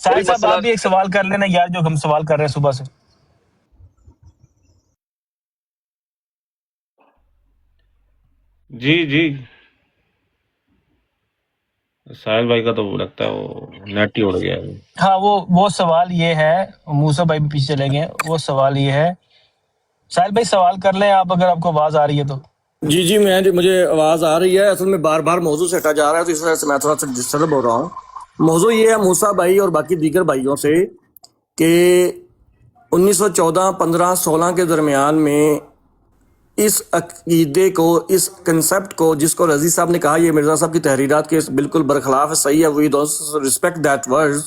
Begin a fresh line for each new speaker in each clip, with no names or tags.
ساحل صاحب آپ بھی ایک سوال کر لینا یار، جو ہم سوال کر رہے ہیں صبح سے.
جی جی ساحل بھائی کا تو لگتا ہے وہ نیٹ ہی اڑ گیا ہے.
ہاں وہ سوال یہ ہے، موسیٰ بھائی بھی پیچھے چلے گئے. وہ سوال یہ ہے، ساحل بھائی سوال کر لیں آپ اگر آپ کو آواز آ رہی ہے تو.
جی مجھے آواز آ رہی ہے. اصل میں بار بار موضوع سے ہٹا جا رہا ہے تو اس وجہ سے میں تھوڑا سا ڈسٹرب ہو رہا ہوں. موضوع یہ ہے موسیٰ بھائی اور باقی دیگر بھائیوں سے کہ 1914 15 16 کے درمیان میں اس عقیدے کو، اس کنسپٹ کو، جس کو رضی صاحب نے کہا یہ مرزا صاحب کی تحریرات کے بالکل برخلاف ہے، صحیح ہے، we don't respect that words,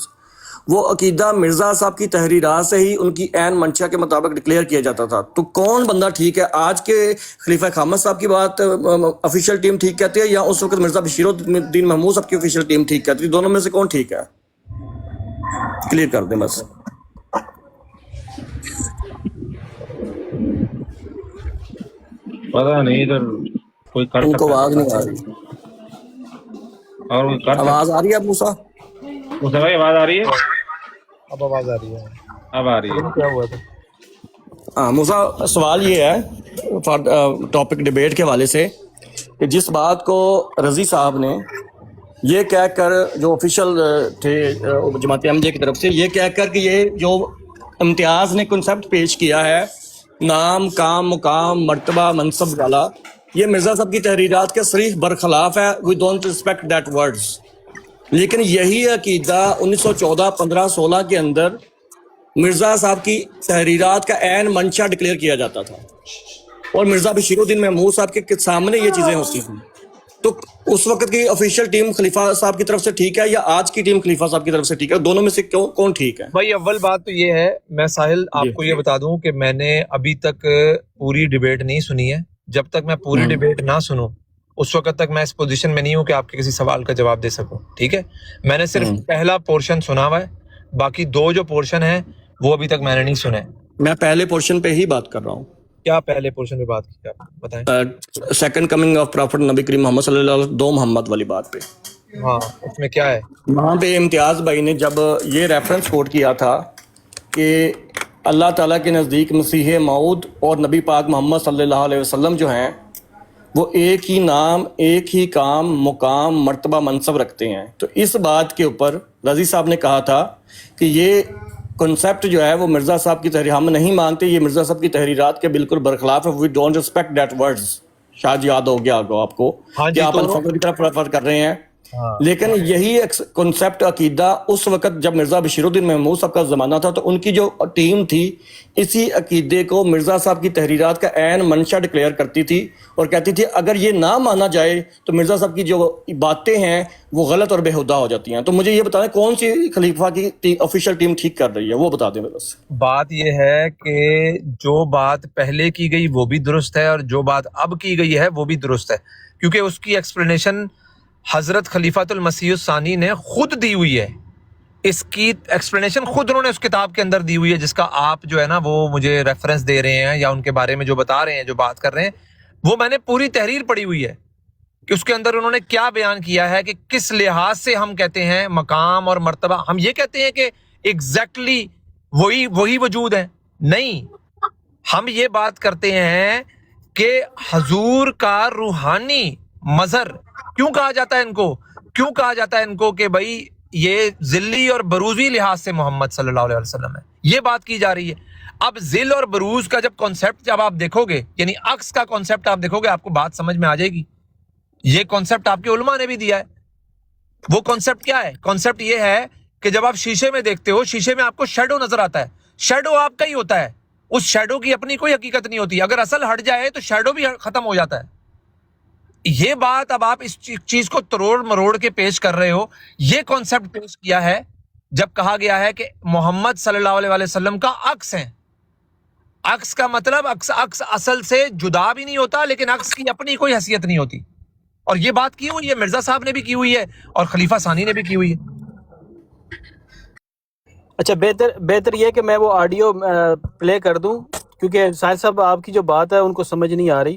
وہ عقیدہ مرزا صاحب کی تحریرات سے ہی ان کی عین منشا کے مطابق ڈکلیئر کیا جاتا تھا. تو کون بندہ ٹھیک ہے؟ آج کے خلیفہ خامس صاحب کی بات افیشیل ٹیم ٹھیک کہتی ہے، یا اس وقت مرزا بشیر الدین محمود صاحب کی افیشیل ٹیم ٹھیک کہتی ہے؟ دونوں میں سے کون ٹھیک ہے؟ کلیئر کر دیں بس.
پتا نہیں ادھر کوئی کر
ان کو
سکتا
آواز
ہے
نہیں آ رہی.
اور کوئی کر
آواز
سکتا
آ رہی ہے موسیٰ؟
ہے. بھائی آواز آ رہی ہے؟
اب آواز آ رہی ہے.
اب آ رہی ہے.
کیا ہوا تھا؟
ہاں موسیٰ، سوال یہ ہے ٹاپک ڈیبیٹ کے حوالے سے کہ جس بات کو رضی صاحب نے یہ کہہ کر، جو آفیشیل تھے جماعت احمدیہ کی طرف سے، یہ کہہ کر کہ یہ جو امتیاز نے کنسپٹ پیش کیا ہے نام، کام، مقام، مرتبہ، منصب والا، یہ مرزا صاحب کی تحریرات کے صریح برخلاف ہے. We don't respect that words. لیکن یہی عقیدہ 1914 15 16 کے اندر مرزا صاحب کی تحریرات کا عین منشا ڈکلیئر کیا جاتا تھا، اور مرزا بشیر الدین محمود صاحب کے سامنے یہ چیزیں ہوتی تھیں. تو اس وقت کی آفیشیل ٹیم خلیفہ صاحب کی طرف سے ٹھیک ہے، یا آج کی ٹیم خلیفہ صاحب کی طرف سے ٹھیک ہے؟ دونوں میں سے کون ٹھیک ہے؟
بھائی اول بات تو یہ ہے، میں ساحل
جی.
آپ کو یہ بتا دوں کہ میں نے ابھی تک پوری ڈیبیٹ نہیں سنی ہے. جب تک میں پوری ڈیبیٹ نہ سنوں اس وقت تک میں اس پوزیشن میں نہیں ہوں کہ آپ کے کسی سوال کا جواب دے سکوں. ٹھیک ہے، میں نے صرف پہلا پورشن سنا ہوا ہے، باقی دو جو پورشن ہیں وہ ابھی تک میں نے نہیں سنے.
میں پہلے پورشن پہ ہی بات کر رہا ہوں.
کیا پہلے پورشن پہ بات کی آپ بتائیں؟
سیکنڈ کمنگ آف پرافٹ نبی کریم محمد صلی اللہ علیہ وسلم، دو محمد والی بات پہ.
ہاں اس میں کیا ہے؟
وہاں پہ امتیاز بھائی نے جب یہ ریفرنس کوٹ کیا تھا کہ اللہ تعالیٰ کے نزدیک مسیح موعود اور نبی پاک محمد صلی اللہ علیہ وسلم جو ہیں وہ ایک ہی نام، ایک ہی کام، مقام، مرتبہ، منصب رکھتے ہیں، تو اس بات کے اوپر رضی صاحب نے کہا تھا کہ یہ کنسپٹ جو ہے وہ مرزا صاحب کی تحریر ہم نہیں مانتے، یہ مرزا صاحب کی تحریرات کے بالکل برخلاف ہے. We don't respect that words. شاید یاد ہو گیا ہوگا آپ کو
ہاں
کہ
جی.
آپ
تو
الفاظ کی طرف ریفر کر رہے ہیں.
ہاں
لیکن یہی کنسپٹ عقیدہ اس وقت جب مرزا بشیر الدین محمود صاحب کا زمانہ تھا تو ان کی جو ٹیم تھی اسی عقیدے کو مرزا صاحب کی تحریرات کا عین منشا ڈکلیئر کرتی تھی اور کہتی تھی اگر یہ نہ مانا جائے تو مرزا صاحب کی جو باتیں ہیں وہ غلط اور بےہودہ ہو جاتی ہیں. تو مجھے یہ بتائیں کون سی خلیفہ کی آفیشیل ٹیم ٹھیک کر رہی ہے، وہ بتا دیں بس.
بات یہ ہے کہ جو بات پہلے کی گئی وہ بھی درست ہے اور جو بات اب کی گئی ہے وہ بھی درست ہے، کیونکہ اس کی ایکسپلینیشن حضرت خلیفۃ المسیح الثانی نے خود دی ہوئی ہے. اس کی ایکسپلینیشن خود انہوں نے اس کتاب کے اندر دی ہوئی ہے، جس کا آپ جو ہے نا وہ مجھے ریفرنس دے رہے ہیں یا ان کے بارے میں جو بتا رہے ہیں، جو بات کر رہے ہیں، وہ میں نے پوری تحریر پڑھی ہوئی ہے کہ اس کے اندر انہوں نے کیا بیان کیا ہے کہ کس لحاظ سے ہم کہتے ہیں مقام اور مرتبہ. ہم یہ کہتے ہیں کہ ایگزیکٹلی وہی وجود ہے؟ نہیں، ہم یہ بات کرتے ہیں کہ حضور کا روحانی مظہر کیوں کہا جاتا ہے ان کو، کیوں کہا جاتا ہے ان کو کہ بھائی یہ ذلی اور بروزی لحاظ سے محمد صلی اللہ علیہ وسلم ہے، یہ بات کی جا رہی ہے. اب ذل اور بروز کا جب کانسیپٹ جب آپ دیکھو گے، یعنی عکس کا کانسیپٹ آپ دیکھو گے، آپ کو بات سمجھ میں آ جائے گی. یہ کانسیپٹ آپ کے علماء نے بھی دیا ہے. وہ کانسیپٹ کیا ہے؟ کانسیپٹ یہ ہے کہ جب آپ شیشے میں دیکھتے ہو، شیشے میں آپ کو شیڈو نظر آتا ہے، شیڈو آپ کا ہی ہوتا ہے، اس شیڈو کی اپنی کوئی حقیقت نہیں ہوتی. اگر اصل ہٹ جائے تو شیڈو بھی ختم ہو جاتا ہے. یہ بات اب آپ اس چیز کو تروڑ مروڑ کے پیش کر رہے ہو. یہ کانسیپٹ پیش کیا ہے جب کہا گیا ہے کہ محمد صلی اللہ علیہ وسلم کا عکس ہیں. عکس کا مطلب عکس اصل سے جدا بھی نہیں ہوتا، لیکن عکس کی اپنی کوئی حیثیت نہیں ہوتی. اور یہ بات کی ہوئی ہے، مرزا صاحب نے بھی کی ہوئی ہے اور خلیفہ ثانی نے بھی کی ہوئی ہے.
اچھا، بہتر یہ کہ میں وہ آڈیو پلے کر دوں، کیونکہ ساحل صاحب آپ کی جو بات ہے ان کو سمجھ نہیں آ رہی.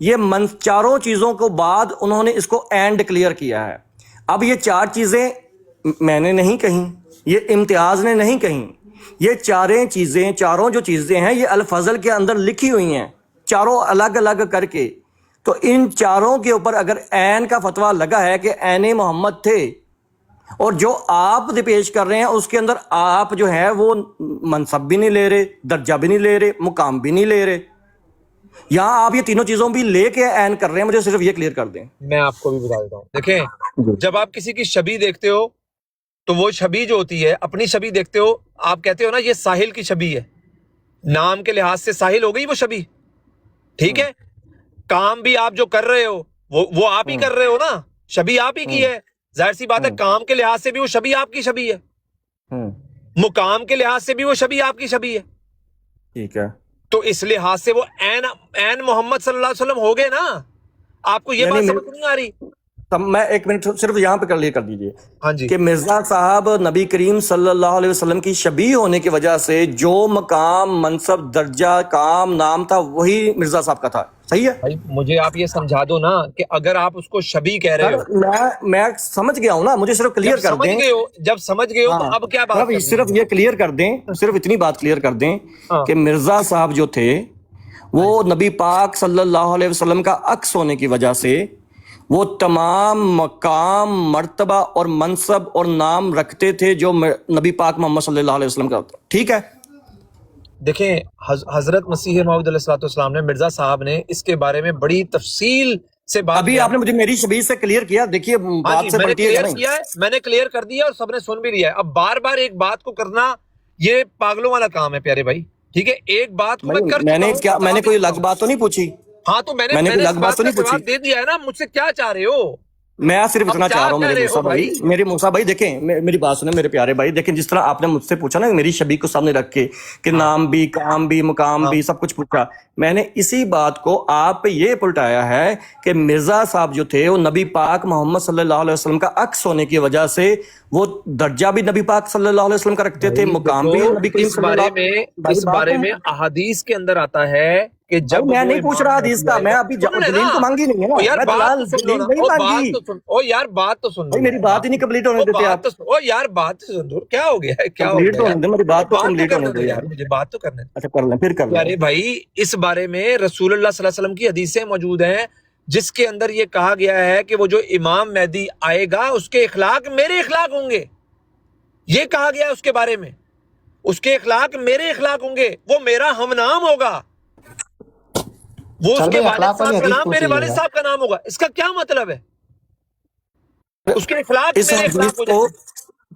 یہ چاروں چیزوں کو بعد انہوں نے اس کو اینڈ کلیئر کیا ہے. اب یہ چار چیزیں میں نے نہیں کہیں, یہ امتیاز نے نہیں کہیں, یہ چاروں جو چیزیں ہیں یہ الفضل کے اندر لکھی ہوئی ہیں, چاروں الگ الگ کر کے. تو ان چاروں کے اوپر اگر عین کا فتویٰ لگا ہے کہ عین محمد تھے, اور جو آپ پیش کر رہے ہیں اس کے اندر آپ جو ہے وہ منصب بھی نہیں لے رہے, درجہ بھی نہیں لے رہے, مقام بھی نہیں لے رہے, یہاں آپ یہ تینوں چیزوں بھی لے کے عین کر رہے ہیں. مجھے صرف یہ کلیئر کر دیں.
میں آپ کو بھی بتا دیتا ہوں. دیکھیں, جب آپ کسی کی شبیہ دیکھتے ہو تو وہ شبیہ جو ہوتی ہے, اپنی شبیہ دیکھتے ہو, آپ کہتے ہو نا یہ ساحل کی شبیہ ہے, نام کے لحاظ سے ساحل ہو گئی وہ شبیہ, ٹھیک ہے. کام بھی آپ جو کر رہے ہو وہ آپ ہی کر رہے ہو نا, شبیہ آپ ہی کی ہے, ظاہر سی بات ہے کام کے لحاظ سے بھی وہ شبیہ آپ کی شبیہ ہے, مقام کے لحاظ سے بھی وہ شبیہ آپ کی شبیہ ہے,
ٹھیک ہے.
تو اس لحاظ سے وہ عین محمد صلی اللہ علیہ وسلم ہو گئے نا. آپ کو یہ بات سمجھ نہیں آ رہی؟
میں ایک منٹ صرف یہاں پہ کلیئر کر دیجئے.
ہاں جی.
کہ مرزا صاحب نبی کریم صلی اللہ علیہ وسلم کی شبیہ ہونے کی وجہ سے جو مقام, منصب, درجہ, کام, نام تھا وہی مرزا صاحب کا تھا. صحیح ہے
بھائی مجھے آپ یہ سمجھا دو نا کہ اگر آپ اس کو شبیہ کہہ رہے ہو,
میں سمجھ گیا ہوں نا, مجھے صرف کلیئر کر دیں.
جب سمجھ گئے ہو تو اب کیا بات کرنی ہے؟
صرف یہ کلیئر کر دیں, صرف اتنی بات کلیئر کر دیں کہ مرزا صاحب جو تھے وہ نبی پاک صلی اللہ علیہ وسلم کا عکس ہونے کی وجہ سے وہ تمام مقام, مرتبہ اور منصب اور نام رکھتے تھے جو نبی پاک محمد صلی اللہ علیہ وسلم کا ہوتا. ٹھیک ہے.
دیکھیں, حضرت مسیح موعود علیہ السلام نے, مرزا صاحب نے اس کے بارے میں بڑی تفصیل سے بات,
ابھی آپ نے مجھے میری شبیہ سے کلیئر کیا. دیکھیے بات سے بڑھتی ہے,
میں نے کلیئر کر دیا اور سب نے سن بھی لیا ہے. اب بار بار ایک بات کو کرنا یہ پاگلوں والا کام ہے پیارے بھائی, ٹھیک ہے. ایک بات کو
میں نے کوئی الگ بات تو نہیں پوچھی.
ہاں تو میں نے
الگ بات تو نہیں پوچھی,
دے دیا ہے نا. مجھ سے کیا چاہ رہے ہو؟
میں صرف اتنا چاہ رہا ہوں میرے موسیٰ بھائی دیکھیں, میری بات سنیں میرے پیارے بھائی. دیکھیں جس طرح آپ نے مجھ سے پوچھا نا میری شبیہ کو سامنے رکھ کے کہ نام بھی, کام بھی, مقام بھی, سب کچھ پوچھا, میں نے اسی بات کو آپ پہ یہ پلٹایا ہے کہ مرزا صاحب جو تھے وہ نبی پاک محمد صلی اللہ علیہ وسلم کا عکس ہونے کی وجہ سے وہ درجہ بھی نبی پاک صلی اللہ علیہ وسلم کا رکھتے تھے, مقام بھی نبی کریم صلی اللہ علیہ وسلم.
اس بارے میں احادیث کے اندر آتا ہے کہ جب
میں نہیں پوچھ رہا حدیث کا, میں ابھی دلیل تو مانگی نہیں ہے نا, میں دلال دلیل نہیں مانگی.
او یار بات تو سن,
میری بات ہی نہیں کمپلیٹ ہونے دیتے آپ.
او یار بات تو سن, کیا ہو گیا ہے, کیا ہو گیا,
میری بات تو کمپلیٹ ہونے دو یار.
مجھے بات تو کرنے.
اچھا کر لیں, پھر کر لیں.
ارے بھائی اس بارے میں رسول اللہ صلی اللہ علیہ وسلم کی حدیثیں موجود ہیں جس کے اندر یہ کہا گیا ہے کہ وہ جو امام مہدی آئے گا اس کے اخلاق میرے اخلاق ہوں گے. یہ کہا گیا ہے اس کے بارے میں, اس کے اخلاق میرے اخلاق ہوں گے, وہ میرا ہم نام ہوگا, وہ اس کے والد صاحب کا نام میرے والد صاحب کا نام ہوگا. اس کا کیا مطلب ہے؟ اس کے اخلاق میرے اخلاق ہو جائیں.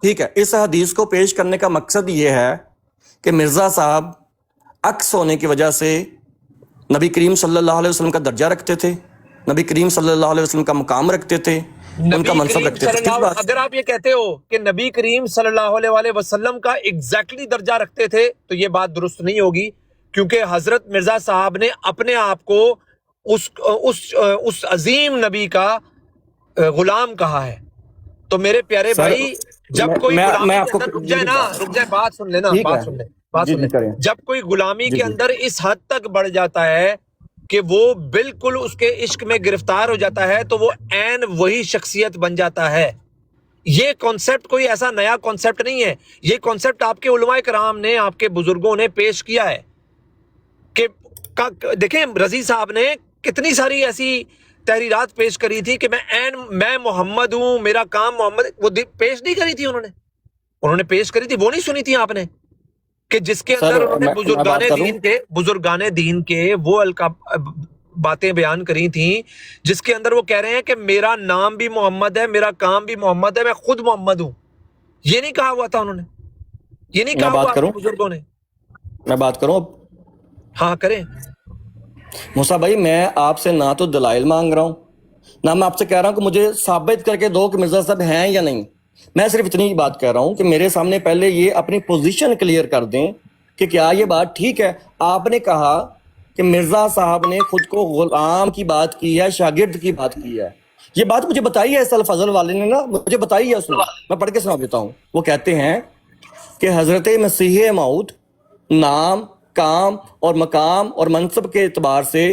ٹھیک ہے, اس حدیث کو پیش کرنے کا مقصد یہ ہے کہ مرزا صاحب عکس ہونے کی وجہ سے نبی کریم صلی اللہ علیہ وسلم کا درجہ رکھتے تھے, نبی کریم صلی اللہ علیہ وسلم کا مقام رکھتے تھے, ان کا منصب رکھتے تھے.
اگر آپ یہ کہتے ہو کہ نبی کریم صلی اللہ علیہ وسلم کا ایگزیکٹلی درجہ رکھتے تھے تو یہ بات درست نہیں ہوگی, کیونکہ حضرت مرزا صاحب نے اپنے آپ کو اس عظیم نبی کا غلام کہا ہے. تو میرے پیارے بھائی جب کوئی رک جائے بات سن لینا, بات سن لیں. جب کوئی غلامی کے اندر اس حد تک بڑھ جاتا ہے کہ وہ بالکل اس کے عشق میں گرفتار ہو جاتا ہے تو وہ عین وہی شخصیت بن جاتا ہے. یہ کانسیپٹ کوئی ایسا نیا کانسیپٹ نہیں ہے, یہ کانسیپٹ آپ کے علماء کرام نے, آپ کے بزرگوں نے پیش کیا ہے. کہ دیکھیں رضی صاحب نے کتنی ساری ایسی تحریرات پیش کری تھی کہ میں محمد ہوں, میرا کام محمد, وہ پیش نہیں کری تھی انہوں نے پیش کری تھی, وہ نہیں سنی تھی آپ نے کہ جس کے اندر انہوں نے بزرگان دین کے وہ باتیں بیان کری تھیں جس کے اندر وہ کہہ رہے ہیں کہ میرا نام بھی محمد ہے, میرا کام بھی محمد ہے, میں خود محمد ہوں. یہ نہیں کہا ہوا تھا انہوں نے, یہ نہیں کہا ہوا بزرگوں نے.
میں بات کروں اب؟
ہاں کریں.
موسیٰ بھائی میں آپ سے نہ تو دلائل مانگ رہا ہوں, نہ میں آپ سے کہہ رہا ہوں کہ مجھے ثابت کر کے دو کہ مرزا صاحب ہیں یا نہیں. میں صرف اتنی بات کہہ رہا ہوں کہ میرے سامنے پہلے یہ اپنی پوزیشن کلیئر کر دیں کہ کیا یہ بات ٹھیک ہے. آپ نے کہا کہ مرزا صاحب نے خود کو غلام کی بات کی ہے, شاگرد کی بات کی ہے. یہ بات مجھے بتائی ہے اس الفضل والے نے نا, مجھے بتائی ہے اس نے, میں پڑھ کے سنا دیتا ہوں. وہ کہتے ہیں کہ حضرت مسیح موعود نام, کام اور مقام اور منصب کے اعتبار سے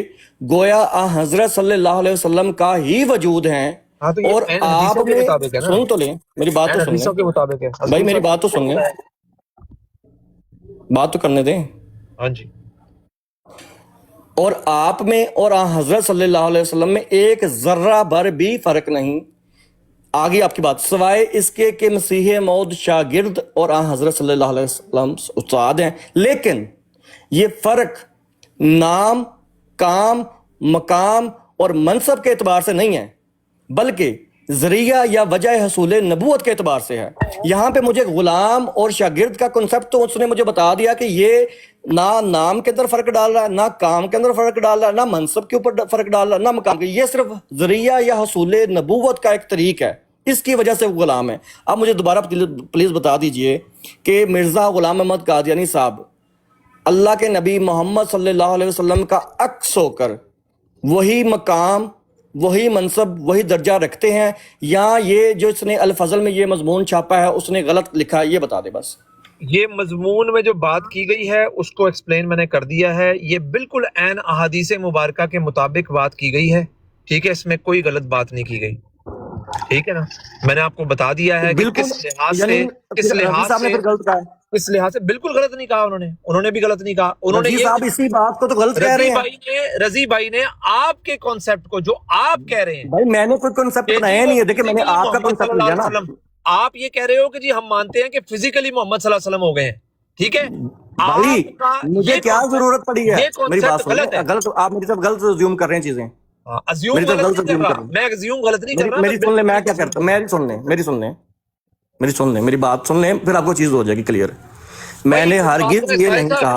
گویا آ حضرت صلی اللہ علیہ وسلم کا ہی وجود ہیں،
ہاں تو یہ
اور
عین
آپ
حدیثوں کے
نے
مطابق ہے نا،
سن تو لیں میری بات
عین
تو سن
حدیثوں کے
لیں
مطابق ہے
بھائی، میری بات تو سن لیں، بات تو کرنے دیں۔
ہاں جی،
اور آپ میں اور آ حضرت صلی اللہ علیہ وسلم میں ایک ذرہ بھر بھی فرق نہیں، آگے آپ کی بات، سوائے اس کے کہ مسیح موعود شاگرد اور آ حضرت صلی اللہ علیہ وسلم استاد ہیں، لیکن یہ فرق نام، کام، مقام اور منصب کے اعتبار سے نہیں ہے، بلکہ ذریعہ یا وجہ حصول نبوت کے اعتبار سے ہے۔ یہاں پہ مجھے غلام اور شاگرد کا کنسپٹ تو اس نے مجھے بتا دیا کہ یہ نہ نام کے اندر فرق ڈال رہا ہے، نہ کام کے اندر فرق ڈال رہا ہے، نہ منصب کے اوپر فرق ڈال رہا ہے، نہ مقام کے، یہ صرف ذریعہ یا حصول نبوت کا ایک طریق ہے، اس کی وجہ سے وہ غلام ہے۔ اب مجھے دوبارہ پلیز بتا دیجئے کہ مرزا غلام احمد قادیانی صاحب اللہ کے نبی محمد صلی اللہ علیہ وسلم کا عکس ہو کر وہی مقام، وہی منصب، وہی درجہ رکھتے ہیں، یا یہ جو اس نے الفضل میں یہ مضمون چھاپا ہے اس نے غلط لکھا ہے؟ یہ بتا دے بس۔
یہ مضمون میں جو بات کی گئی ہے اس کو ایکسپلین میں نے کر دیا ہے، یہ بالکل عین احادیث مبارکہ کے مطابق بات کی گئی ہے، ٹھیک ہے، اس میں کوئی غلط بات نہیں کی گئی، ٹھیک ہے نا، میں نے آپ کو بتا دیا ہے کہ
بالکل،
کس لحاظ
یعنی
سے، کس
رضی
لحاظ
صاحب نے
سے،
پھر غلط کہا ہے؟
اس لحاظ سے بالکل غلط نہیں کہا، انہوں نے بھی غلط نہیں کہا، انہوں نے
رضی
یہ،
صاحب اسی بات کو تو غلط کہہ رہے ہیں۔
رضی بھائی نے آپ کے کانسیپٹ کو، جو آپ کہہ رہے ہیں
بھائی میں نے کوئی کنسپٹ
کہ
بنایا
جی وہ
نہیں ہے، دیکھیں میں نے
physically
آپ کا
محمد صلی
کنسپٹ
اللہ
لیا
علیہ
نا
وسلم، آپ یہ کہہ رہے ہو کہ جی ہم مانتے ہیں کہ فزیکلی محمد صلی اللہ علیہ وسلم ہو گئے ہیں، ٹھیک ہے،
بھائی
آپ کا
مجھے
یہ
کیا
concept-
ضرورت پڑی ہے؟
یہ
میری بات
کانسیپٹ
سن
غلط ہے،
لیں، غلط آپ میری طرف غلط زیوم کر رہے ہیں چیزیں،
ازیوم
میری طرف
غلط
غلط
نہیں کر
زیوم
رہا،
کر رہے ہیں۔
میں ازیوم غلط نہیں کر رہا،
میری سن لیں، میں کیا کرتا ہوں، میری سن لیں، میری سن لیں، میری بات سن لیں، پھر آپ کو چیز ہو جائے گی کلیئر۔ میں نے ہرگز یہ نہیں کہا،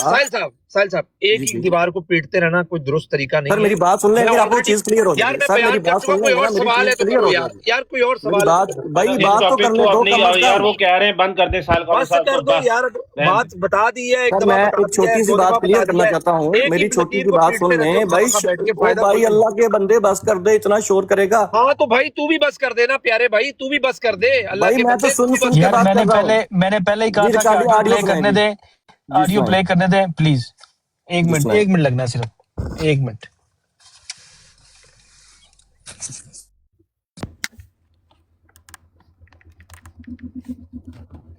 ساحل صاحب ایک
جی
ہی
جی
دیوار کو پیٹتے رہنا کوئی درست طریقہ
سر
نہیں ہے،
میری بات سن لیں،
میں
پھر آپ کو
already-
چیز کلیئر ہو جائے
یار
گی۔
میں
سر میری
بیان کر
بات
چکا،
سن
کوئی
لیں
اور
نا، میری
سوال ہے
چیز
تو
کلیئر
کرو
ہو
یار،
جائے گی۔
یار کوئی اور
میری
سوال
بات، بھائی
اس
بات تو
ٹاپک
کرنے
کو
دو
اپنی
کم از
یار
کم۔
وہ کہہ رہے ہیں بند کر دیں سال کا
بس کر دو یار، بات بتا دی ہے، ایک
سر
دفعہ
میں
بتا
ایک
دیا ہے،
چھوٹی سی
دو دفعہ
بات
بتا
کلیئر
دیا
کرنا
ہے،
چاہتا ہوں،
ایک ہی
میری چھوٹی
لکیر
سی
کو
بات
پیٹتے
سن
رہتے
لیں
ہو،
بھائی۔
خامخواہ بیٹھ کے
او
فائدہ
بھائی
کوئی نہیں۔
اللہ کے بندے بس کر دے، اتنا شور کرے گا؟
ہاں تو بھائی تو بھی بس کر دے نا پیارے بھائی، تو بھی بس کر دے، اللہ
بھائی
کے
میں
بندے
تو
تو بھی
سن
بس
کے
یار
کر
بات
دے۔
کر رہا ہوں۔
میں نے پہلے ہی کہا
جی
تھا کہ
ریکارڈنگ
آڈیو
آڈیو
پلے
سنائیں
کرنے
جی،
دیں،
جی
آڈیو
سنائیں
پلے کرنے دیں پلیز،
جی سنائیں۔
ایک منٹ لگنا ہے، صرف ایک منٹ۔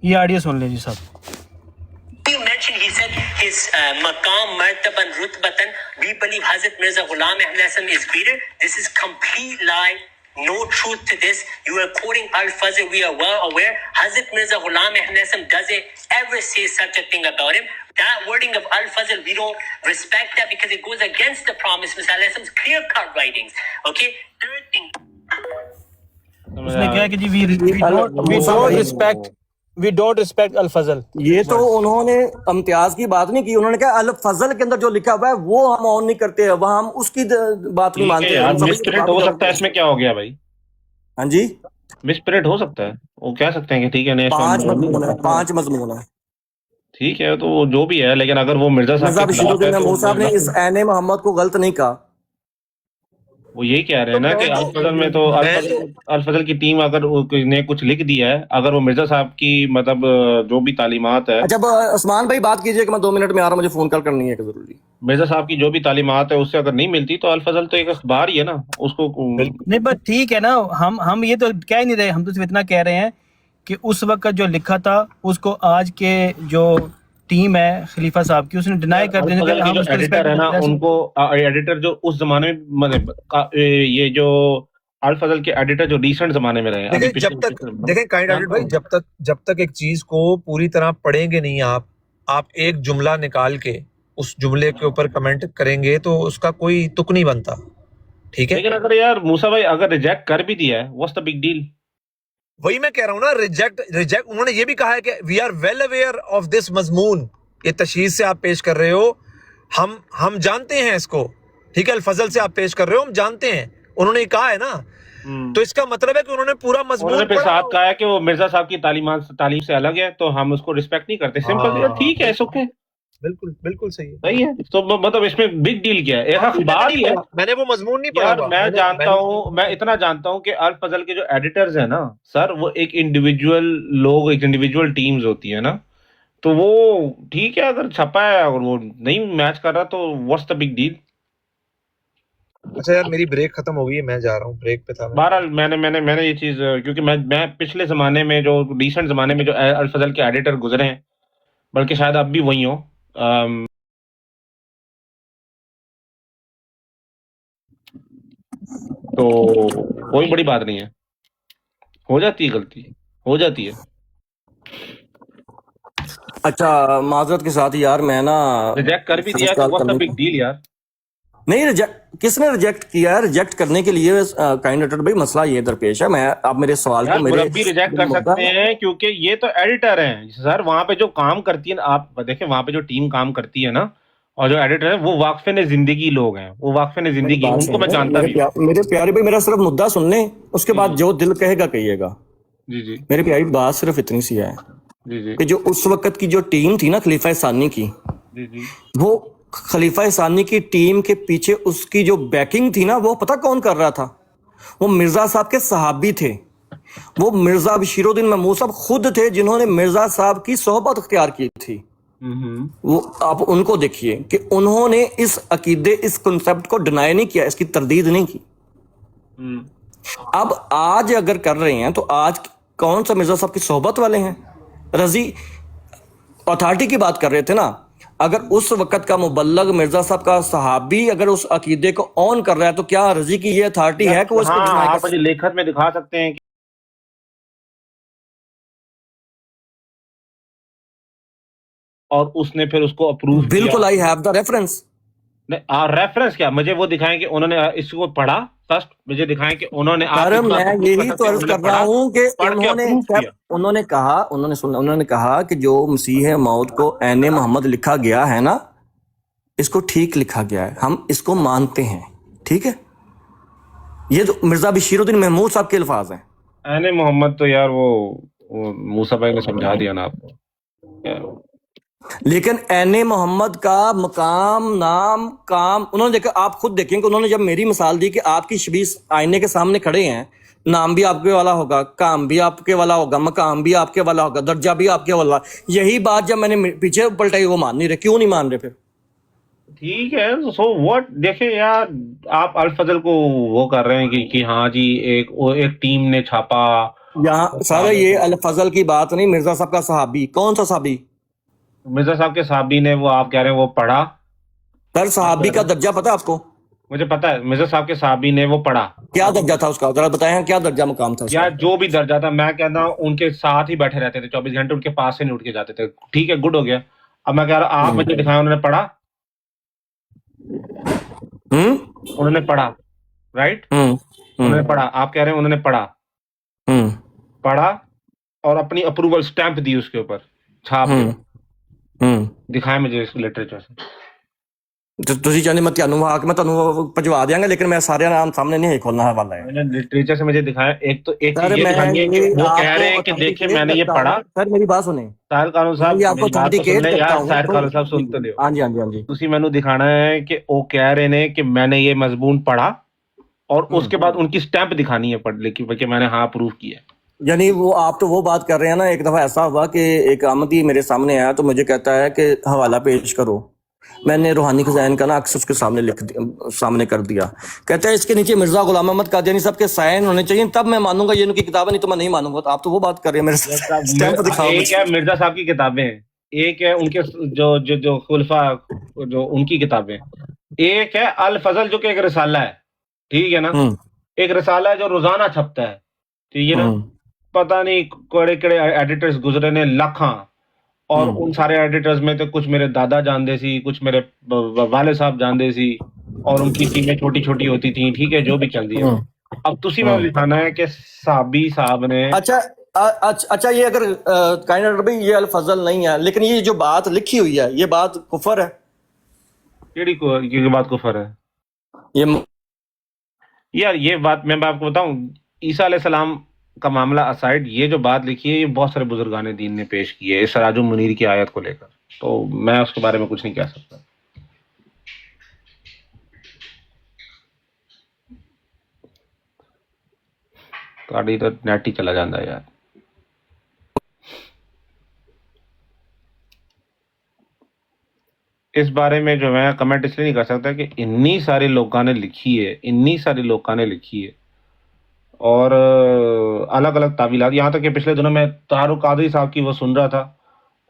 یہ آڈیو سن لیں جی صاحب۔
You mentioned, he said his maqam, martaban, rutbatan. We believe Hazrat Mirza Ghulam Ahmad Hasan is greater. This is complete lie. No truth to this. You are quoting Al-Fazl. We are well aware. Hazrat Mirza Ghulam Ahmad Hasan doesn't ever say such a thing about him. That wording of Al-Fazl, we don't respect that because it goes against the promise of Messiah Hasan's clear-cut writings. Okay? Third thing.
اس نے کہا کہ جی وی don't respect الفضل۔
یہ تو انہوں نے امتیاز کی بات نہیں کی، انہوں نے کہا الفضل کے اندر جو لکھا ہوا ہے وہ ہم آن نہیں کرتے، وہاں ہم اس کی بات نہیں
ٹھیک ہے
مانتے۔
یار،
ہم سمجھ
مس پرنٹ ہو سکتا ہے، اس میں کیا ہو گیا بھائی؟
ہاں جی،
مس پرنٹ ہو سکتا ہے، وہ کہہ سکتے ہیں کہ ٹھیک ہے نہیں،
5 مضمون ہے، 5 مضمون ہے۔
ٹھیک ہے، تو وہ جو بھی ہے، لیکن اگر وہ مرزا
مرزا
صاحب کے
بشیر
خلاف ہے
الدین
تو
محمود صاحب نے اس عین محمد کو غلط نہیں کہا۔
وہ یہی کہہ رہے ہیں نا کہ الفضل میں تو الفضل کی ٹیم اگر نے کچھ لکھ دیا ہے، اگر وہ مرزا صاحب کی مطلب جو بھی تعلیمات ہے،
اچھا عثمان بھائی بات کیجئے کہ میں 2 منٹ میں آ رہا ہوں، مجھے فون کال کرنی ہے کہ ضروری۔
مرزا صاحب کی جو بھی تعلیمات ہے اس سے اگر نہیں ملتی تو الفضل تو ایک اخبار ہی ہے نا، اس کو
نہیں بس ٹھیک ہے نا، ہم یہ تو کہہ ہی نہیں رہے، ہم تو صرف اتنا کہہ رہے ہیں کہ اس وقت جو لکھا تھا اس کو آج کے جو ٹیم ہے خلیفہ صاحب کی، اس نے ڈینائی کر دینے
الفضل کی جو ایڈیٹر ہے نا، ان کو ایڈیٹر جو اس زمانے میں یہ جو الفضل کے ایڈیٹر جو ریسنٹ زمانے میں رہے ہیں،
دیکھیں جب تک، دیکھیں کائنڈ ہارٹڈ بھائی، جب تک ایک چیز کو پوری طرح پڑھیں گے نہیں آپ ایک جملہ نکال کے اس جملے کے اوپر کمنٹ کریں گے تو اس کا کوئی تک نہیں بنتا، ٹھیک ہے؟
لیکن اگر یار موسیٰ بھائی اگر ریجیکٹ کر بھی دیا ہے، واٹس دا بگ ڈیل؟
وہی میں کہہ رہا ہوں نا، ریجیکٹ انہوں نے یہ بھی کہا ہے کہ we are well aware of this مضمون، یہ تشہیر سے آپ پیش کر رہے ہو، ہم جانتے ہیں اس کو، ٹھیک ہے، الفضل سے آپ پیش کر رہے ہو، ہم جانتے ہیں، انہوں نے کہا ہے نا، تو اس کا مطلب ہے کہ انہوں نے پورا مضمون
انہوں نے پھر ساتھ کہا ہے کہ وہ مرزا صاحب کی تعلیم سے الگ ہے تو ہم اس کو رسپیکٹ نہیں کرتے، سمپل، ٹھیک ہے، اوکے،
بالکل صحیح
صحیح ہے، تو مطلب اس میں بگ ڈیل کیا ہے؟ ایک اخبار ہی ہے
میں نے وہ مضمون نہیں پڑھا
یار۔ میں جانتا ہوں، میں اتنا جانتا ہوں کہ الفضل کے جو ایڈیٹرز ہیں نا سر، وہ ایک انڈیویجول لوگ، ایک انڈیویجول ٹیمز ہوتی ہے نا، تو وہ ٹھیک ہے اگر چھپا ہے اور وہ نہیں میچ کر رہا تو واٹس دا بگ ڈیل.
اچھا یار میری بریک ختم ہو گئی ہے، میں جا رہا ہوں، بریک پہ تھا میں.
بہرحال میں نے یہ چیز کیونکہ میں پچھلے زمانے میں جو ریسنٹ زمانے میں جو الفضل کے ایڈیٹر گزرے ہیں بلکہ شاید اب بھی وہی ہوں، تو کوئی بڑی بات نہیں ہے، ہو جاتی ہے غلطی، ہو جاتی ہے.
اچھا معذرت کے ساتھ یار میں نا
ریجیکٹ کر بھی دیا
فرسٹ
تو
کال
واٹس دا
کرنے
بگ ڈیل یار.
نہیں کس نے ریجیکٹ کیا ہے؟ ریجیکٹ کرنے کے لیے کائنڈ بھائی مسئلہ یہ درپیش ہے. میں آپ میرے سوال کو
یار
میرے
مربی ریجیکٹ کر سکتے ہیں کیونکہ یہ تو ایڈیٹر ہیں سر. وہاں پہ جو کام کرتی ہے آپ دیکھیں، وہاں پہ جو ٹیم کام کرتی ہے نا اور جو ایڈیٹر ہیں وہ واقفین زندگی لوگ ہیں، وہ واقفین زندگی ہیں، ان کو میں جانتا بھی ہوں.
میرے پیارے بھائی میرا صرف مدعا سن لیں، اس کے بعد جو دل کہے گا کہیے گا.
جی جی
میرے پیاری بات صرف اتنی سی ہے
جی جی
کہ جو اس وقت کی جو ٹیم تھی نا خلیفہ ثانی کی،
جی جی
وہ خلیفہ ثانی کی ٹیم کے پیچھے اس کی جو بیکنگ تھی نا، وہ پتہ کون کر رہا تھا؟ وہ مرزا صاحب کے صحابی تھے. وہ مرزا بشیر الدین محمود صاحب خود تھے جنہوں نے مرزا صاحب کی صحبت اختیار کی تھی. وہ آپ ان کو دیکھیے کہ انہوں نے اس عقیدے، اس کنسپٹ کو ڈینائی نہیں کیا، اس کی تردید نہیں کی. اب آج اگر کر رہے ہیں تو آج کون سا مرزا صاحب کی صحبت والے ہیں؟ رضی اتھارٹی کی بات کر رہے تھے نا. اگر اس وقت کا مبلغ مرزا صاحب کا صحابی اگر اس عقیدے کو آن کر رہا ہے تو کیا رضی کی یہ اتھارٹی ہے کہ وہ اس کو
ہاں
ڈینائی
آپ
کر
مجھے لکھت میں دکھا سکتے ہیں اور اس نے پھر اس کو اپروو کیا.
بالکل I have the reference.
Reference کیا؟ مجھے وہ دکھائیں کہ انہوں نے اس کو پڑھا. فرسٹ مجھے دکھائیں کہ انہوں نے آپ
سر
اس بات
میں
کو
یہی تو عرض کر رہا ہوں کہ
پڑھ کے اپروو کیا.
انہوں نے کہا کہ جو مسیح موت کو عین محمد لکھا گیا ہے نا، اس کو ٹھیک لکھا گیا ہے، ہم اس کو مانتے ہیں. ٹھیک ہے، یہ تو مرزا بشیر الدین محمود صاحب کے الفاظ ہیں.
عین محمد تو یار وہ موسیٰ بھائی نے سمجھا دیا نا آپ کو.
لیکن عین محمد کا مقام، نام، کام انہوں نے دیکھا. آپ خود دیکھیں کہ انہوں نے جب میری مثال دی کہ آپ کی شبیہ آئینے کے سامنے کھڑے ہیں، نام بھی آپ کے والا ہوگا، کام بھی آپ کے والا ہوگا، مقام بھی آپ کے والا ہوگا، درجہ بھی آپ کے والا. یہی بات جب میں نے پیچھے پلٹائی وہ مان نہیں رہے. کیوں نہیں مان رہے پھر؟
ٹھیک ہے سو واٹ. دیکھیں یار آپ الفضل کو وہ کر رہے ہیں کہ ہاں جی ایک ٹیم نے چھاپا.
یہاں سارا یہ الفضل کی بات نہیں، مرزا صاحب کا صحابی. کون سا صحابی؟
مرزا صاحب کے صحابی نے وہ آپ کہہ رہے ہیں وہ پڑھا.
سر صحابی کا درجہ پتا آپ کو؟
مجھے پتا ہے مرزا صاحب کے صحابی نے وہ پڑھا.
کیا درجہ تھا اس کا؟ ذرا بتائیں کیا درجہ مقام تھا اس
یا
کا؟
جو بھی درجہ تھا میں کہتا ہوں ان کے ساتھ ہی بیٹھے رہتے تھے 24 گھنٹے، ان کے پاس سے نہیں اٹھ کے جاتے تھے. ٹھیک ہے گڈ ہو گیا. اب میں کہہ رہا ہوں آپ مجھے دکھائیں انہوں نے پڑھا. انہوں نے پڑھا رائٹ، انہوں نے پڑھا. آپ کہہ رہے ہیں انہوں نے پڑھا اور اپنی اپروول سٹیمپ دی اس کے اوپر چھاپ کے. دکھائیں مجھے اس لٹریچر سے.
تسی چاہتے میں تنوع پجوا دیاں گا، لیکن میں سارے نام سامنے نہیں کھولنا حوالہ ہے.
لٹریچر سے مجھے دکھایا. ایک تو ایک
سر
چیز یہ
میں
دکھائیں گے کہ
یہ
وہ
آپ
کہہ رہے ہیں
کو
کہ دیکھیں میں نے یہ
کرتا
پڑھا.
ہوں. سر میری بات سنیں،
ساحل قانون
میں
صاحب
یہ آپ کو
میری بات تو سن لیں
کرتا
یار.
ہوں.
ساحل قانون صاحب سنتے لے.
ہاں جی ہاں جی ہاں جی.
تسی مینوں دکھانا ہے کہ وہ کہہ رہے ہیں کہ میں نے یہ مضمون پڑھا اور اس کے بعد ان کی سٹیمپ دکھانی ہے پڑھ لکھی کہ میں نے ہاں اپروو کیا.
یعنی وہ آپ تو وہ بات کر رہے ہیں نا. ایک دفعہ ایسا ہوا کہ ایک آمدی میرے سامنے آیا تو مجھے کہتا ہے کہ حوالہ پیش کرو. میں نے روحانی خزائن کا نا عکس اس کے سامنے کر دیا. کہتا ہے اس کے نیچے مرزا غلام محمد قادیانی صاحب کے سائن ہونے چاہیے تب میں مانوں گا یہ ان کی کتابیں، نہیں تو میں نہیں مانوں گا. تو آپ تو وہ بات کر رہے ہیں میرے سٹیمپ دکھاؤ.
ایک ہے مرزا صاحب کی کتابیں، ایک ہے ان کے جو خلفاء جو ان کی کتابیں، ایک ہے الفضل جو کہ ایک رسالہ ہے. ٹھیک ہے نا، ایک رسالہ ہے جو روزانہ چھپتا ہے. ٹھیک ہے نا، پتہ نہیں کڑے کڑے ایڈیٹرز گزرے نے لاکھاں، اور ان سارے ایڈیٹرز میں تو کچھ میرے دادا جاندے سی، کچھ میرے والد صاحب جاندے سی، اور ان کی ٹیمیں چھوٹی چھوٹی ہوتی تھیں. ٹھیک ہے جو بھی چل رہی ہے. اب تسی میں لکھانا ہے کہ صحابی صاحب نے
اچھا یہ اگر کائنڈ یہ الفضل نہیں ہے، لیکن یہ جو بات لکھی ہوئی ہے یہ بات کفر ہے.
کیڑی بات کفر ہے
یہ
یار؟ یہ بات میں آپ کو بتاؤں، عیسیٰ علیہ السلام کا معاملہ اسائڈ، یہ جو بات لکھی ہے یہ بہت سارے بزرگان دین نے پیش کی ہے اس سراج المنیر کی آیت کو لے کر. تو میں اس کے بارے میں کچھ نہیں کہہ سکتا. تہاڈی تو نیٹ ہی چلا جاندہ ہے یار. اس بارے میں جو میں کمنٹ اس لیے نہیں کر سکتا کہ انی سارے لوگوں نے لکھی ہے اور الگ الگ تعویلات، یہاں تک کہ پچھلے دنوں میں طاہر قادری صاحب کی وہ سن رہا تھا،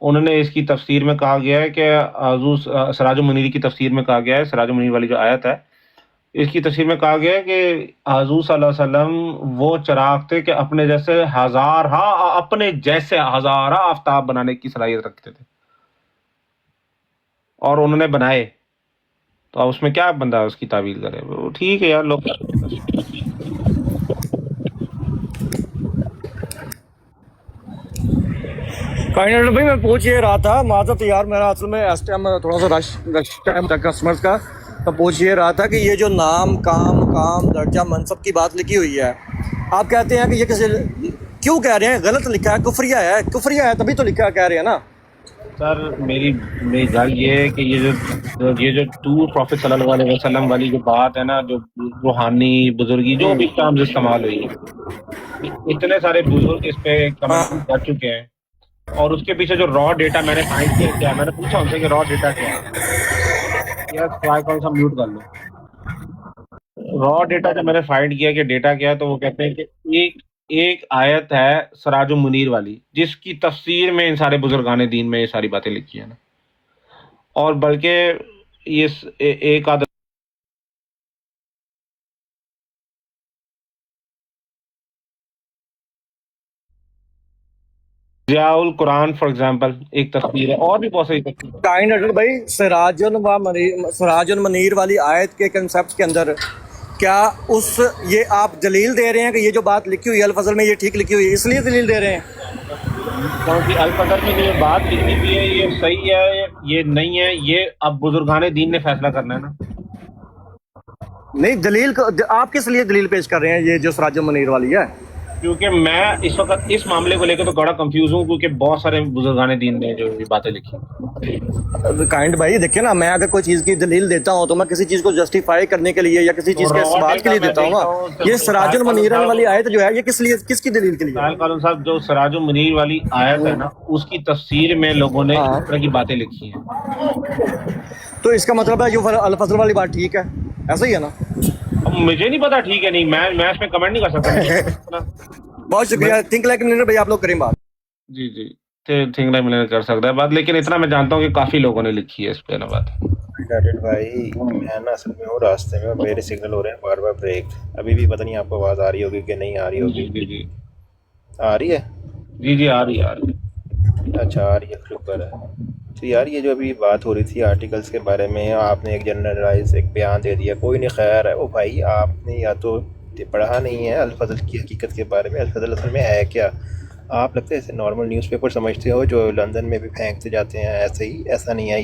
انہوں نے اس کی تفسیر میں کہا گیا ہے کہ حضور سراج المنیر کی تفسیر میں کہا گیا ہے، سراج المنیر والی جو آیت ہے اس کی تفسیر میں کہا گیا ہے کہ حضور صلی اللہ علیہ وسلم وہ چراغ تھے کہ اپنے جیسے ہزارہ آفتاب بنانے کی صلاحیت رکھتے تھے، اور انہوں نے بنائے، تو اب اس میں کیا بندہ اس کی تعویل کرے؟ وہ ٹھیک ہے یار، لوگ
کائنڈ بھائی میں پوچھ یہ رہا تھا، معذرت یار میرا اصل میں اس ٹائم تھوڑا سا رش ٹائم تھا کسٹمرز کا، تو پوچھ یہ رہا تھا کہ یہ جو نام کام درجہ منصب کی بات لکھی ہوئی ہے، آپ کہتے ہیں کہ یہ کسی کیوں کہہ رہے ہیں غلط لکھا ہے، کفریہ ہے تبھی تو لکھا کہہ رہے ہیں نا
سر میری گل یہ ہے کہ یہ جو ٹو پروفیٹ صلی اللہ علیہ وسلم والی جو بات ہے نا، جو روحانی بزرگی جو بھی ٹرمز استعمال ہوئی ہے، اتنے سارے بزرگ اس پہ کمنٹ کر چکے ہیں، اور اس کے پیچھے جو را ڈیٹا میں نے فائنڈ کیا، میں نے پوچھا ان سے کہ را ڈیٹا کیا ہے، یا ٹرائی کال سا میوٹ کر لو، را ڈیٹا جب میں نے فائنڈ کیا کہ ڈیٹا کیا ہے، تو وہ کہتے ہیں کہ ایک آیت ہے سراج المنیر والی جس کی تفسیر میں ان سارے بزرگان دین میں یہ ساری باتیں لکھی ہیں نا، اور بلکہ یہ ایک آدھ ضیاء القرآن فار ایگزامپل ایک تفسیر ہے، اور بھی بہت ساری تفسیر ہے۔
کائنڈ بھائی سراج المنیر والی آیت کے کنسپٹ کے اندر کیا یہ آپ دلیل دے رہے ہیں کہ یہ جو بات لکھی ہوئی ہے الفضل میں یہ ٹھیک لکھی ہوئی ہے، اس لیے دلیل دے رہے ہیں؟
کیونکہ الفضل میں جو بات لکھی ہوئی ہے یہ صحیح ہے یہ نہیں ہے، یہ اب بزرگان دین نے فیصلہ کرنا ہے نا۔
نہیں دلیل آپ کس لیے دلیل پیش کر رہے ہیں یہ جو سراج المنیر والی ہے؟
کیونکہ میں اس وقت اس معاملے کو لے کے تو بڑا کنفیوز ہوں، کیونکہ بہت سارے بزرگان دین نے جو یہ باتیں لکھی ہیں۔
کائنڈ بھائی دیکھیں نا، میں اگر کوئی چیز کی دلیل دیتا ہوں تو میں کسی چیز کو جسٹیفائی کرنے کے لیے یا کسی چیز کے اثبات کے لیے دیتا ہوں نا، یہ سراج المنیر والی آیت جو ہے یہ کس کی دلیل کے لیے؟
طاہر قادری صاحب جو سراج المنیر والی آیت ہے نا، اس کی تفسیر میں لوگوں نے اس طرح کی باتیں لکھی ہیں،
تو اس کا مطلب ہے جو الفضل والی بات ٹھیک ہے، ایسا ہی ہے نا؟
اب مجھے نہیں پتا ٹھیک ہے نہیں، میں اس میں کمنٹ نہیں کر سکتا۔
بہت شکریہ، تھنک لائک ملینئر بھائی، آپ لوگ کریں بات۔
جی تھنک لائک ملینئر کر سکتا ہے بات، لیکن اتنا میں جانتا ہوں کہ کافی لوگوں نے لکھی ہے اس پہ نا بات۔
بھائی میں نا اصل میں ہوں راستے میں، میرے سگنل ہو رہے ہیں بار بار بریک، ابھی بھی پتہ نہیں آپ کو آواز آ رہی ہوگی کہ نہیں آ رہی ہوگی۔
جی
آ رہی ہے؟
جی آ رہی ہے۔
اچھا آ رہی ہے، شکر ہے۔ تو یار یہ جو ابھی بات ہو رہی تھی آرٹیکلس کے بارے میں، آپ نے ایک جنرلائز ایک بیان دے دیا، کوئی نہیں خیر ہے، وہ بھائی آپ نے یا تو پڑھا نہیں ہے الفضل کی حقیقت کے بارے میں، الفضل اصل میں ہے کیا؟ آپ لگتا ہے ایسے نارمل نیوز پیپر سمجھتے ہو جو لندن میں بھی پھینکتے جاتے ہیں، ایسے ہی، ایسا نہیں ہے،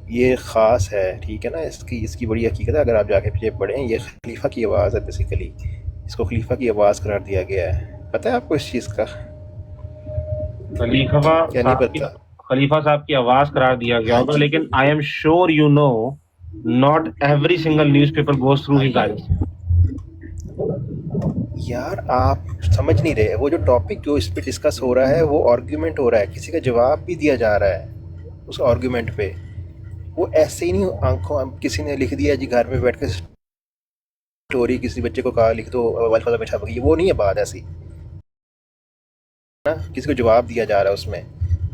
یہ خاص ہے، ٹھیک ہے نا، اس کی بڑی حقیقت ہے، اگر آپ جا کے پیچھے پڑھیں، یہ خلیفہ کی آواز ہے، بیسیکلی اس کو خلیفہ کی آواز قرار دیا گیا ہے، پتہ ہے آپ کو اس چیز کا؟ کیا نہیں پتہ؟
خلیفہ صاحب کی آواز قرار دیا گیا ہوگا، لیکن I am sure you know not every single newspaper goes through his eyes.
یار آپ سمجھ نہیں رہے، وہ جو ٹاپک جو اس پہ ڈسکس ہو رہا ہے وہ آرگیومنٹ ہو رہا ہے، کسی کا جواب بھی دیا جا رہا ہے اس آرگیومنٹ پہ، وہ ایسے ہی نہیں آنکھوں کسی نے لکھ دیا جی گھر میں بیٹھ کے اسٹوری کسی بچے کو کہا لکھ دو الفاظ میں چھپ گئی، وہ نہیں ہے بات ایسی نا، کسی کو جواب دیا جا رہا ہے، اس میں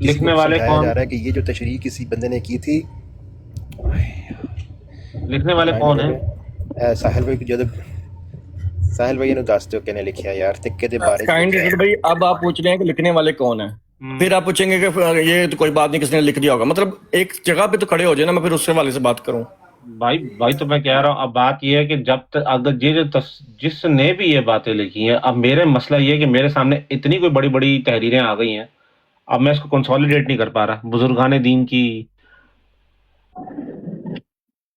لکھنے والے کون
جا رہا ہے کہ یہ جو تشریح کسی بندے نے کی تھی،
لکھنے والے کون ہیں؟
ساحل بھائی جو ساحل بھائی نے دس دو کہنے لکھیا یار تکے دے بارے
بھائی اب آپ پوچھ رہے ہیں کہ لکھنے والے کون ہیں، پھر آپ پوچھیں گے کہ یہ تو کوئی بات نہیں کس نے لکھ دیا ہوگا، مطلب ایک جگہ پہ تو کھڑے ہو جائے نا، میں پھر اس سے والے سے بات کروں۔
بھائی تو میں کہہ رہا ہوں، اب بات یہ ہے کہ جب تک اگر یہ جو جس نے بھی یہ باتیں لکھی ہیں، اب میرے مسئلہ یہ ہے کہ میرے سامنے اتنی کوئی بڑی بڑی تحریریں آ گئی ہیں، اب میں اس کو کنسولیڈیٹ نہیں کر پا رہا، بزرگان دین کی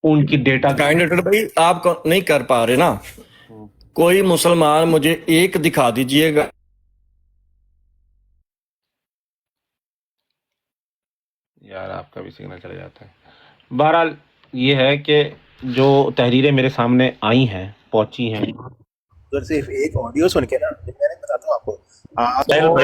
ان کی ڈیٹا
بھائی آپ نہیں کر پا رہے نا، کوئی مسلمان مجھے ایک دکھا دیجئے گا۔
یار آپ کا بھی سگنل چلا جاتا ہے۔ بہرحال یہ ہے کہ جو تحریریں میرے سامنے آئی ہیں، پہنچی ہیں،
اگر صرف ایک آڈیو سن کے نا، میں نے بتاتا ہوں آپ کو، آپ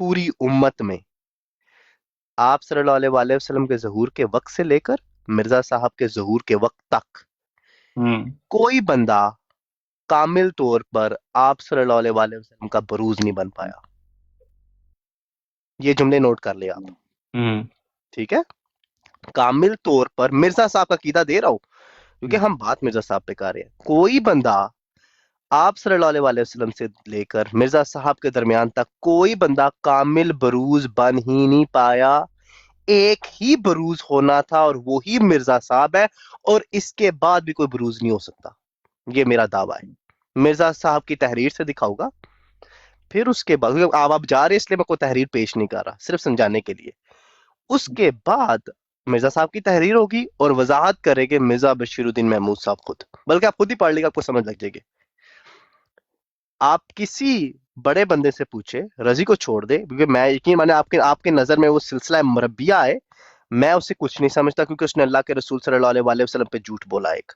پوری امت میں آپ صلی اللہ علیہ وسلم کے ظہور کے وقت سے لے کر مرزا صاحب کے ظہور کے وقت تک کوئی بندہ کامل طور پر آپ صلی اللہ علیہ وسلم کا بروز نہیں بن پایا. یہ جملے نوٹ کر لیں آپ، ٹھیک ہے؟ کامل طور پر مرزا صاحب کا عقیدہ دے رہا ہوں کیونکہ ہم بات مرزا صاحب پہ کر رہے ہیں. کوئی بندہ آپ صلی اللہ علیہ وسلم سے لے کر مرزا صاحب کے درمیان تک کوئی بندہ کامل بروز بن ہی نہیں پایا. ایک ہی بروز ہونا تھا اور وہی مرزا صاحب ہے، اور اس کے بعد بھی کوئی بروز نہیں ہو سکتا. یہ میرا دعویٰ ہے. مرزا صاحب کی تحریر سے دکھاؤں گا، پھر اس کے بعد آپ جا رہے اس لیے میں کوئی تحریر پیش نہیں کر رہا، صرف سمجھانے کے لیے. اس کے بعد مرزا صاحب کی تحریر ہوگی اور وضاحت کرے گے مرزا بشیر الدین محمود صاحب خود، بلکہ آپ خود ہی پڑھ لے گا، آپ کو سمجھ لگ جائے گی. آپ کسی بڑے بندے سے پوچھے، رضی کو چھوڑ دے کیونکہ میں یقین مانے آپ کے نظر میں وہ سلسلہ مربیہ ہے، میں اسے کچھ نہیں سمجھتا کیونکہ اس نے اللہ کے رسول صلی اللہ علیہ وسلم پہ جھوٹ بولا. ایک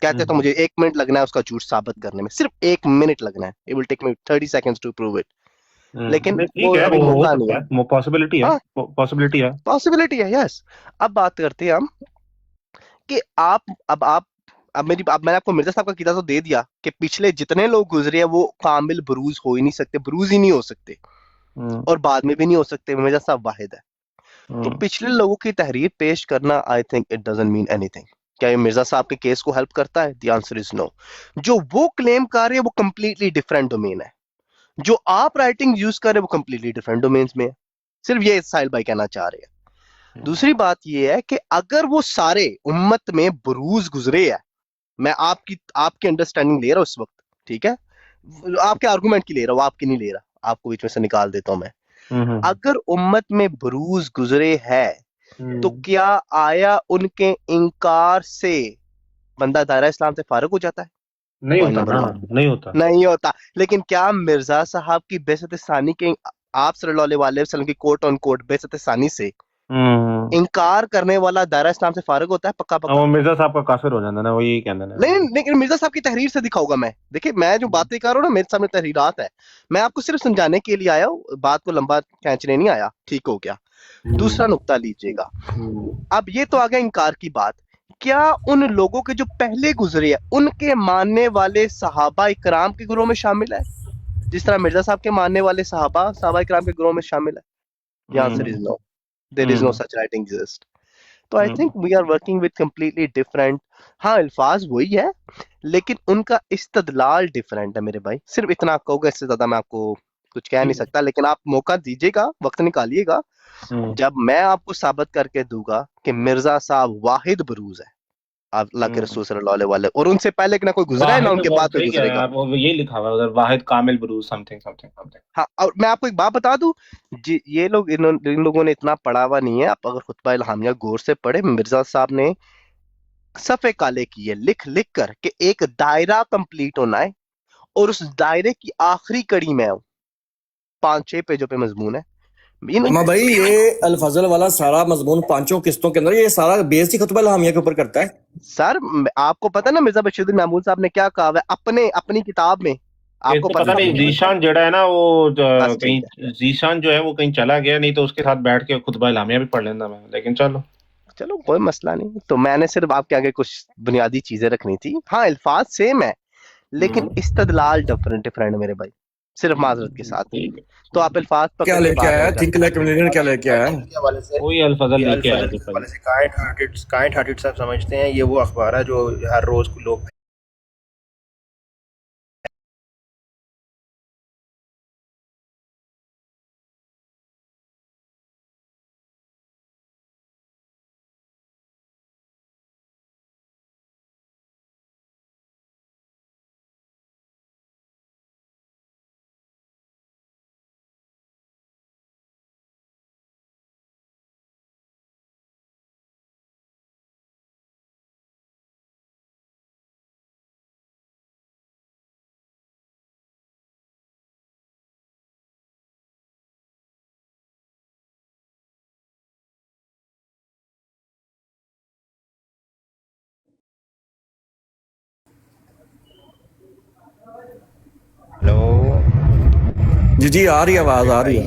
کہتے تو مجھے 1 منٹ لگنا ہے اس کا جھوٹ ثابت کرنے میں، صرف 1 منٹ لگنا ہے. It will take me 30 seconds to prove it. لیکن وہ ابھی موقع نہیں ہے.
پاسبلٹی ہے، پاسبلٹی ہے،
پاسبلٹی ہے. یس. اب بات کرتے ہیں ہم کہ اب میں نے آپ کو مرزا صاحب کا عقیدہ تو دے دیا کہ پچھلے جتنے لوگ گزرے ہیں وہ کامل بروز ہو ہی نہیں سکتے، بروز ہی نہیں ہو سکتے، اور بعد میں بھی نہیں ہو سکتے. مرزا صاحب واحد ہے. تو پچھلے لوگوں کی تحریر پیش کرنا I think it doesn't mean any thing. کیا یہ مرزا صاحب کے کیس کو ہیلپ کرتا ہے؟ دی آنسر از نو. جو وہ کلیم کر رہے ہیں وہ کمپلیٹلی ڈفرینٹ ڈومین ہے. جو آپ رائٹنگ یوز کر رہے ہیں وہ کمپلیٹلی ڈفرینٹ ڈومینز میں ہے. صرف یہ ساحل بھائی کہنا چاہ رہے ہیں. دوسری بات یہ ہے کہ اگر وہ سارے امت میں بروز گزرے ہیں، میں آپ کی انڈرسٹینڈنگ لے رہا ہوں اس وقت، ٹھیک ہے؟ آپ کے آرگومنٹ کی لے رہا ہوں، آپ کی نہیں لے رہا، آپ کو بیچ میں سے نکال دیتا ہوں میں. اگر امت میں بروز گزرے ہے تو کیا آیا ان کے انکار سے بندہ دائرہ اسلام سے فارغ ہو جاتا ہے؟ نہیں ہوتا. لیکن کیا مرزا صاحب کی بعثت ثانی کے آپ صلی اللہ علیہ وسلم کی کوٹ آن کوٹ بعثت ثانی سے انکار کرنے والا دائرہ اسلام سے فارغ ہوتا ہے؟ پکا پکا.
وہ مرزا صاحب کا کافر ہو جاتا ہے نا، وہ یہی کہنا ہے.
نہیں، لیکن مرزا صاحب کی تحریر سے دکھاؤں گا میں. دیکھیں میں جو باتیں کر رہا ہوں نا، میرے سامنے تحریرات ہے، میں آپ کو صرف سمجھانے کے لیے آیا ہوں، بات کو لمبا کھینچنے نہیں آیا. ٹھیک ہو گیا. دوسرا نقطہ لیجئے گا. اب یہ تو آ گیا انکار کی بات. کیا ان لوگوں کے جو پہلے گزرے ہیں ان کے ماننے والے صحابہ اکرام کے گروہ میں شامل ہے جس طرح مرزا صاحب کے ماننے والے صحابہ اکرام کے گروہ میں شامل ہے؟ The answer is no. There is no such writing exist. تو I think we are working with completely different. ہاں الفاظ وہی ہے لیکن ان کا استدلال ڈیفرنٹ ہے میرے بھائی. صرف اتنا کہو گا، اس سے زیادہ میں آپ کو کچھ کہہ نہیں سکتا. لیکن آپ موقع دیجیے گا، وقت نکالیے گا، جب میں آپ کو ثابت کر کے دوں گا کہ مرزا صاحب واحد بروز ہے اللہ کے رسول صلی اللہ علیہ وسلم، اور ان سے پہلے کہ نہ کوئی گزرا ہے نہ ان کے بعد کوئی گزرے گا.
یہی لکھا ہوا ہے ادھر، واحد کامل بروز سمتھنگ سمتھنگ سمتھنگ.
ہاں، اور میں آپ کو ایک بات بتا دوں، یہ لوگ ان لوگوں نے اتنا پڑھا ہوا نہیں ہے. آپ اگر خطبہ الہامیہ غور سے پڑھے، مرزا صاحب نے صفحے کالے کیے لکھ کر کہ ایک دائرہ کمپلیٹ ہونا ہے اور اس دائرے کی آخری کڑی میں ہوں. 5-6 پیجوں پہ مضمون ہے.
بھائی یہ الفضل والا سارا مضمون 5 قسطوں کے اندر، یہ سارا بیس ہی خطبہ الہامیہ کے اوپر کرتا ہے.
سر آپ کو پتہ نا مرزا بشیر الدین محمود صاحب نے کیا کہا ہے اپنی کتاب میں؟ آپ کو
پتہ نہیں ذیشان جڑا ہے نا، وہ کہیں ذیشان جو ہے وہ کہیں چلا گیا، نہیں تو اس کے ساتھ بیٹھ کے خطبہ الہامیہ بھی پڑھ لینا میں. لیکن چلو
کوئی مسئلہ نہیں. تو میں نے صرف آپ کے آگے کچھ بنیادی چیزیں رکھنی تھی. ہاں الفاظ سیم ہے لیکن استدلال ڈفرنٹ میرے بھائی، صرف معذرت کے ساتھ. تو آپ الفاظ پر
کیا لے کے آیا؟ تھنک لائک اے ملینئر کیا لے کے آیا؟
وہی الفضل لے کے آیا.
کائنڈ ہارٹڈ صاحب سمجھتے ہیں یہ وہ اخبار ہے جو ہر روز لوگ
جی آ رہی ہے، آواز آ رہی ہے.